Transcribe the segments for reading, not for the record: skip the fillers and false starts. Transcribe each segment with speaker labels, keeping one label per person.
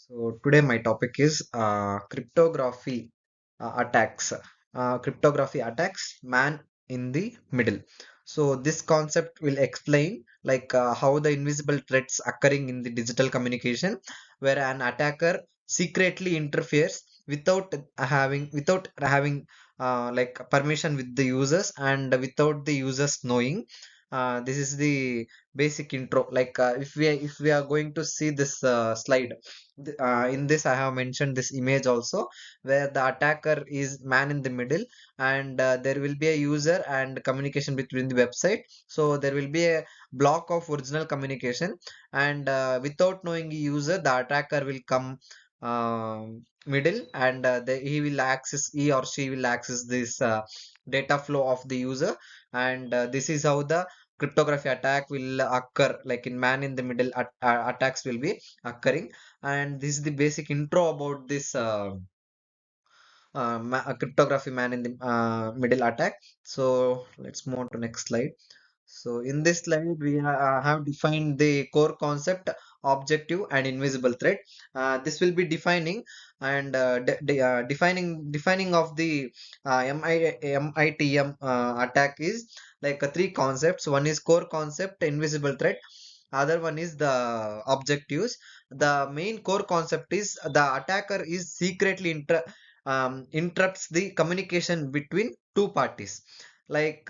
Speaker 1: So today my topic is cryptography attacks. Cryptography attacks, man in the middle. So this concept will explain how the invisible threats occurring in the digital communication, where an attacker secretly interferes without having permission with the users and without the users knowing. This is the basic intro. If we are going to see this slide, in this I have mentioned this image also, where the attacker is man in the middle, and there will be a user and communication between the website. So there will be a block of original communication, and without knowing the user, the attacker will come middle, and he or she will access this data flow of the user. And this is how the cryptography attack will occur, like in man in the middle attacks will be occurring. And this is the basic intro about this cryptography man in the middle attack. So let's move on to next slide. So in this slide, we have defined the core concept, objective, and invisible threat. This will be defining and defining of the MITM attack is three concepts. One is core concept, invisible threat. Other one is the objectives. The main core concept is the attacker is secretly interrupts the communication between two parties. Like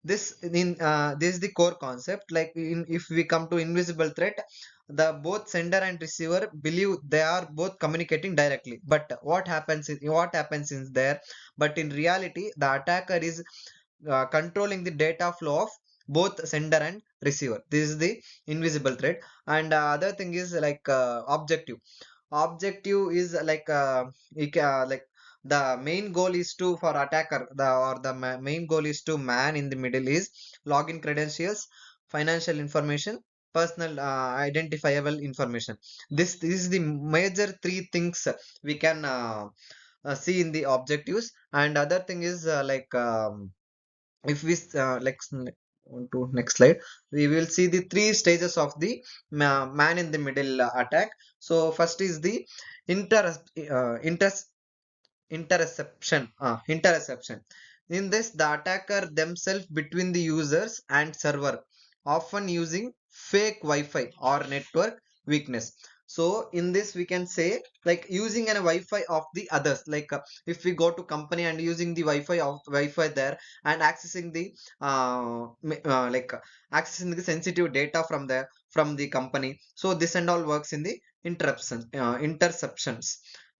Speaker 1: this is the core concept. If we come to invisible threat, the both sender and receiver believe they are both communicating directly, but what happens is there, but in reality the attacker is controlling the data flow of both sender and receiver. This is the invisible threat. And other thing is objective. Objective is like the main goal is to for attacker, main goal is to man in the middle is login credentials, financial information, personal identifiable information. This is the major three things we can see in the objectives. And other thing is if we on to next slide, we will see the three stages of the man in the middle attack. So first is the inter inter interception. In this, the attacker themselves between the users and server, often using fake Wi-Fi or network weakness. So in this we can say like using an Wi-Fi of the others. If we go to company and using the Wi-Fi there, and accessing the accessing the sensitive data from the company. So this and all works in the interceptions.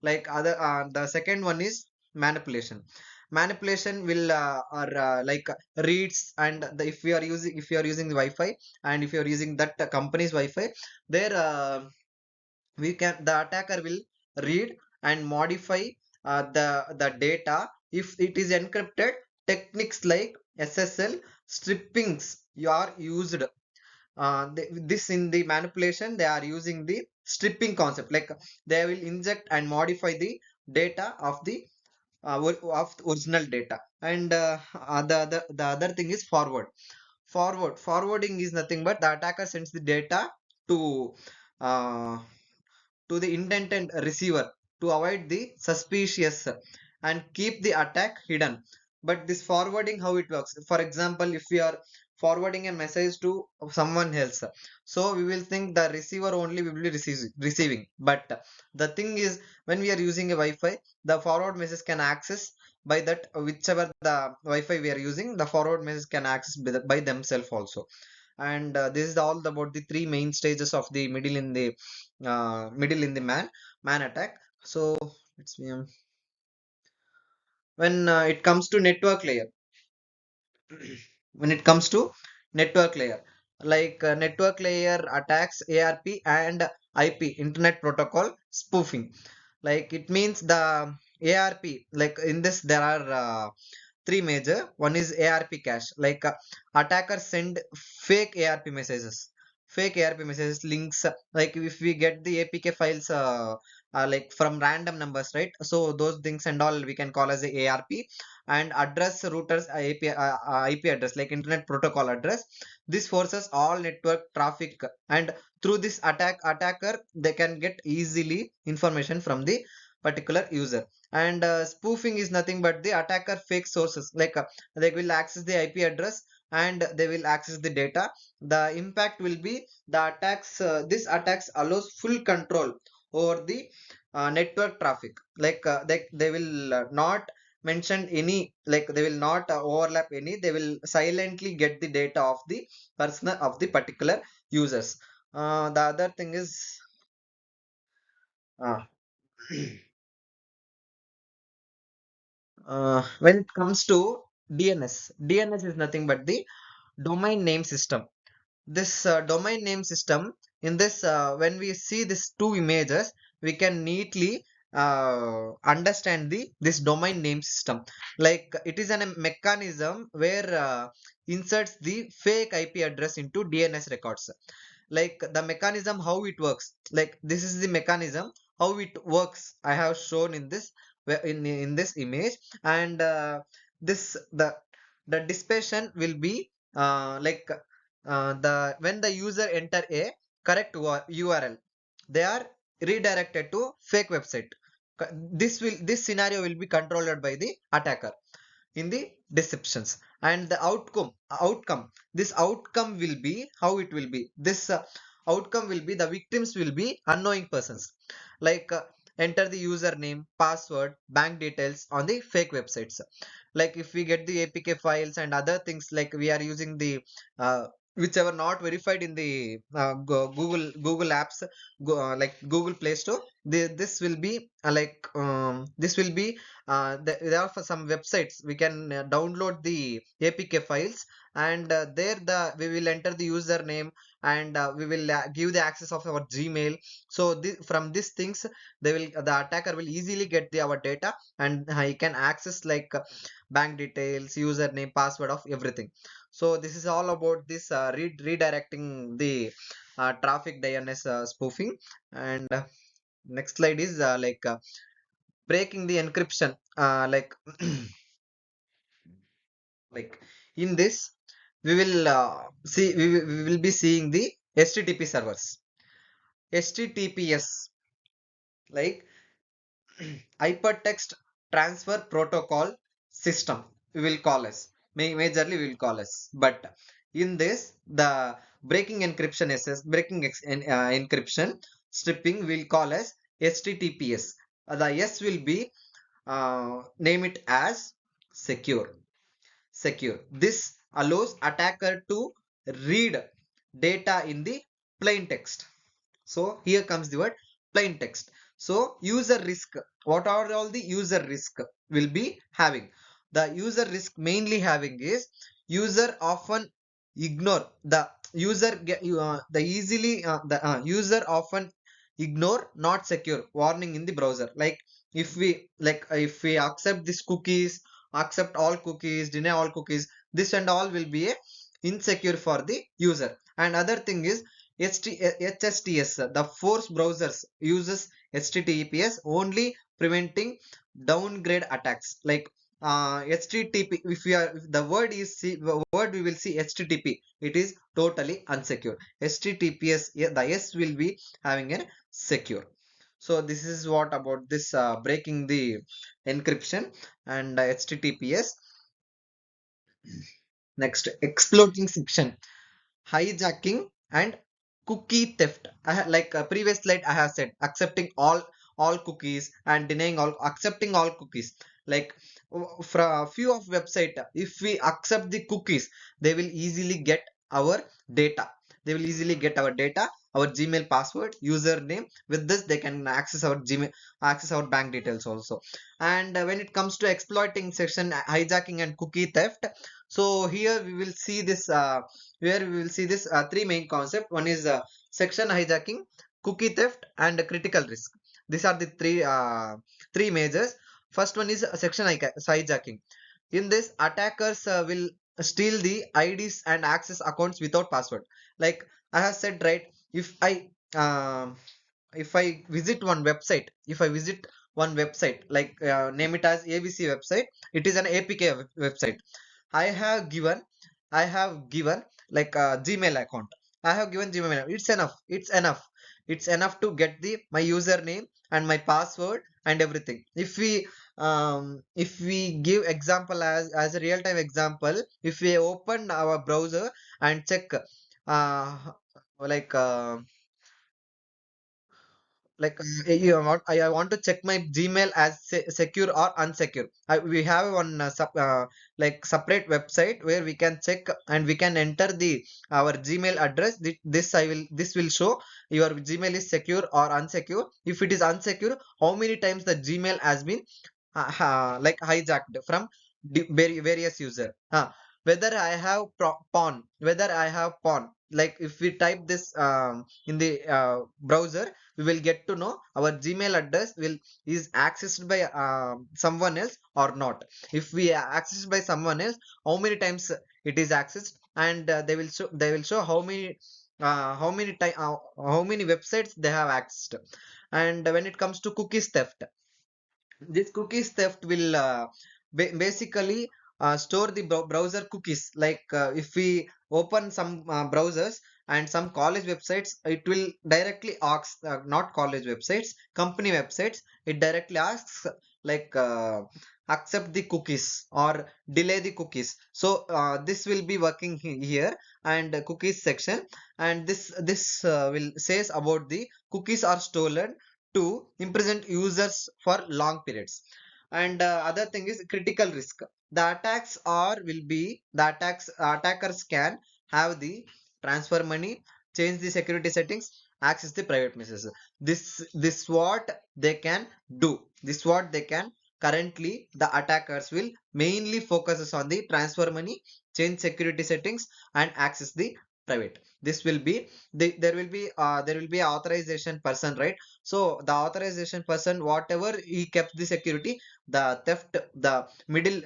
Speaker 1: The second one is manipulation. Manipulation will or reads, and if you are using the Wi-Fi, and if you are using that company's Wi-Fi, there we can the attacker will read and modify the data. If it is encrypted, techniques like SSL strippings you are used. This in the manipulation they are using the stripping concept. Like they will inject and modify the data of the of the original data. And the other thing is forwarding is nothing but the attacker sends the data to uh, the intended receiver to avoid the suspicious and keep the attack hidden. But this forwarding, how it works? For example, if we are forwarding a message to someone else, so we will think the receiver only will be receiving. But the thing is, when we are using a Wi-Fi, the forward message can access by that whichever the Wi-Fi we are using, the forward message can access by themselves also. And this is all about the three main stages of the middle in the man attack. So it's when it comes to network layer. When it comes to network layer, network layer attacks ARP and IP, internet protocol spoofing. Like it means the ARP, like in this there are three major. One is ARP cache. Attackers send fake ARP messages, links. Like if we get the APK files like from random numbers, right? So those things and all we can call as a ARP. And address routers IP address, like internet protocol address. This forces all network traffic and through this attacker they can get easily information from the particular user. And spoofing is nothing but the attacker fake sources, like they will access the IP address and they will access the data. The impact will be the attacks, this attacks allows full control over the network traffic, like they will not mention any, like they will not overlap any, they will silently get the data of the personal of the particular users. The other thing is uh, when it comes to DNS is nothing but the domain name system. This domain name system, in this when we see these two images, we can neatly understand the this domain name system. Like it is a mechanism where inserts the fake IP address into DNS records. Like the mechanism how it works, like this is the mechanism how it works I have shown in this in this image. And this the dispersion will be like the when the user enter a correct URL, they are redirected to fake website. This scenario will be controlled by the attacker in the deceptions. And the outcome, this outcome will be how it will be, this outcome will be the victims will be unknowing persons, like enter the username, password, bank details on the fake websites. Like if we get the APK files and other things, like we are using the whichever not verified in the Google apps, like Google Play Store, this will be this will be there are for some websites we can download the APK files. And there we will enter the username and we will give the access of our Gmail. So from these things, the attacker will easily get our data, and he can access like bank details, username, password of everything. So this is all about this redirecting the traffic DNS spoofing. And next slide is breaking the encryption, like in this we will see we will be seeing the HTTP servers, HTTPS, like hypertext transfer protocol system, we will call as majorly we will call as. But in this the breaking encryption encryption stripping will call as HTTPS. The S will be name it as secure. This allows attacker to read data in the plain text. So here comes the word plain text. So user risk, what are all the user risk will be having? The user risk mainly having is user often ignore the the easily the user often ignore not secure warning in the browser. Like if we accept these cookies, accept all cookies, deny all cookies, this and all will be a insecure for the user. And other thing is HSTS, the force browsers uses HTTPS only preventing downgrade attacks. Like HTTP, if the word is word we will see HTTP, it is totally unsecure. HTTPS, yeah, the S will be having a secure. So this is what about this breaking the encryption and HTTPS. Next, exploiting section, hijacking and cookie theft. Like previous slide I have said, accepting all cookies and denying all, accepting all cookies. Like for a few of website, if we accept the cookies, they will easily get our data. They will easily get our data, our Gmail password, username. With this, they can access our Gmail, access our bank details also. And when it comes to exploiting section, hijacking and cookie theft, so here we will see this where we will see this three main concept. One is section hijacking, cookie theft, and critical risk. These are the three majors. First one is section hijacking. In this, attackers will steal the IDs and access accounts without password. Like I have said, right? If I visit one website, if I visit one website, like name it as ABC website, it is an APK website. I have given, I have given like a Gmail account. I have given Gmail. It's enough. It's enough. It's enough to get the my username and my password and everything. If we give example as a real time example, if we open our browser and check uh like uh, I want to check my Gmail as secure or unsecure. We have one separate website where we can check and we can enter the our Gmail address. This will show your Gmail is secure or unsecure. If it is unsecure, how many times the Gmail has been like hijacked from various user. Whether I have pawn, whether I have pawn. Like if we type this in the browser, we will get to know our Gmail address will is accessed by someone else or not. If we are accessed by someone else, how many times it is accessed, and they will show how many websites they have accessed. And when it comes to cookies theft, this cookies theft will basically store the browser cookies. Like if we open some browsers and some college websites, it will directly ask, not college websites, company websites, it directly asks like accept the cookies or delay the cookies. So this will be working here, and cookies section, and this will says about the cookies are stolen to imprison users for long periods. And other thing is critical risk. The attackers can have the transfer money, change the security settings, access the private messages. This what they can do. This what they can currently the attackers will mainly focuses on the transfer money, change security settings, and access the private. This will be there will be authorization person, right? So the authorization person, whatever he kept the security, the middle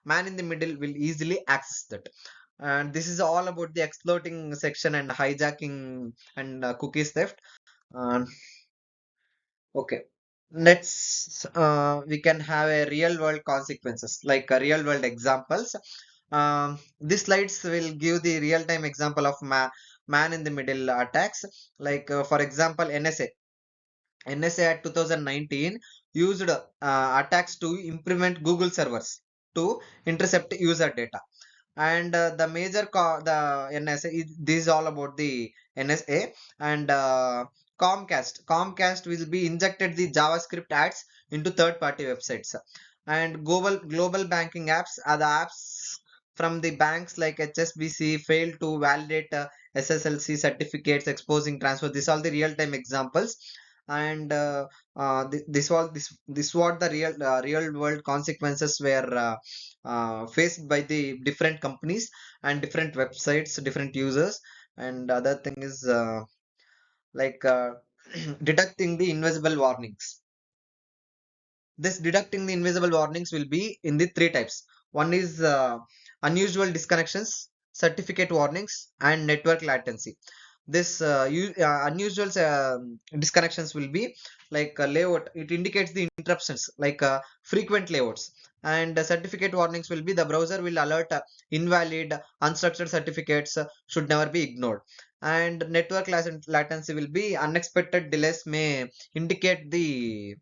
Speaker 1: man in the middle will easily access that. And this is all about the exploiting section and hijacking and cookies theft. Um, okay, let's we can have a real world consequences, like real world examples. These slides will give the real time example of man in the middle attacks. Like for example, NSA at 2019 used attacks to implement Google servers to intercept user data. And the NSA this is all about the NSA. And Comcast will be injected the JavaScript ads into third party websites. And global banking apps are the apps from the banks like HSBC failed to validate SSLC certificates, exposing transfer. These are the real time examples. And this what the real world consequences were faced by the different companies and different websites, different users. And other thing is like detecting the invisible warnings. This detecting the invisible warnings will be in the three types. One is unusual disconnections, certificate warnings, and network latency. This unusual disconnections will be like layout. It indicates the interruptions, like frequent layouts. And certificate warnings will be the browser will alert invalid, unstructured certificates should never be ignored. And network latency will be unexpected delays may indicate the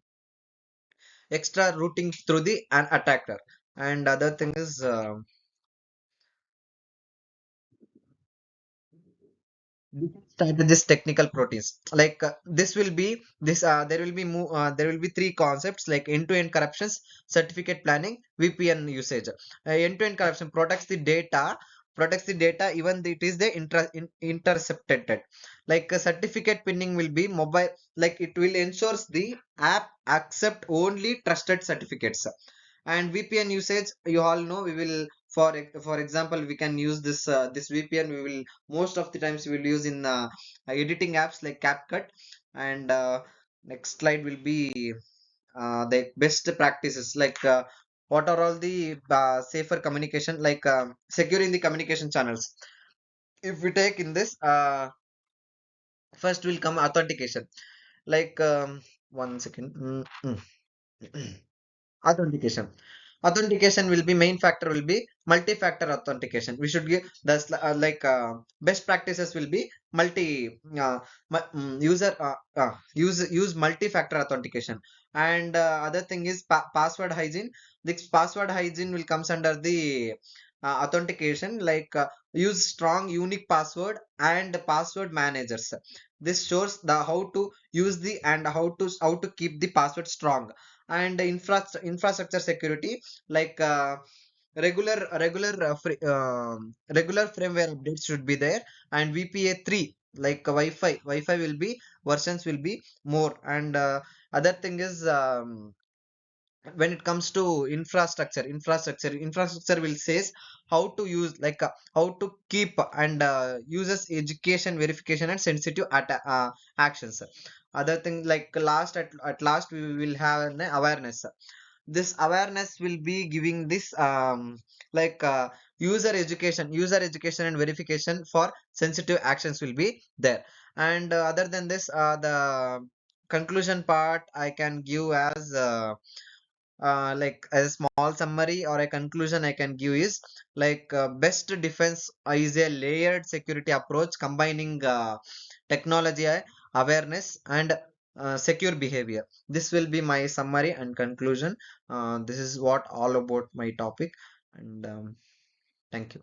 Speaker 1: extra routing through the an attacker. And other thing is strategist technical proteins, like there will be three concepts like end-to-end corruptions, certificate planning, VPN usage. End-to-end corruption protects the data even it is the intercepted. Like certificate pinning will be mobile, like it will ensures the app accept only trusted certificates. And VPN usage, you all know, we will for example we can use this VPN. We will most of the times we will use in editing apps like CapCut. And next slide will be the best practices, like what are all the safer communication, like securing the communication channels. If we take in this first will come authentication, like one second. Authentication. authentication will be main factor will be multi-factor authentication. We should give the best practices will be user use multi-factor authentication. And other thing is password hygiene. This password hygiene will comes under the authentication, use strong unique password and password managers. This shows the how to use the and how to keep the password strong. And infrastructure security, like regular firmware updates should be there. And VPA 3, like Wi-Fi will be versions will be more. And other thing is, when it comes to infrastructure will says how to use, how to keep and uses education verification and sensitive actions. Other thing, like at last we will have an awareness. This awareness will be giving this like uh, user education and verification for sensitive actions will be there. And other than this, the conclusion part I can give as like a small summary or a conclusion I can give is, best defense is a layered security approach combining technology awareness and secure behavior. This will be my summary and conclusion. This is what all about my topic. And thank you.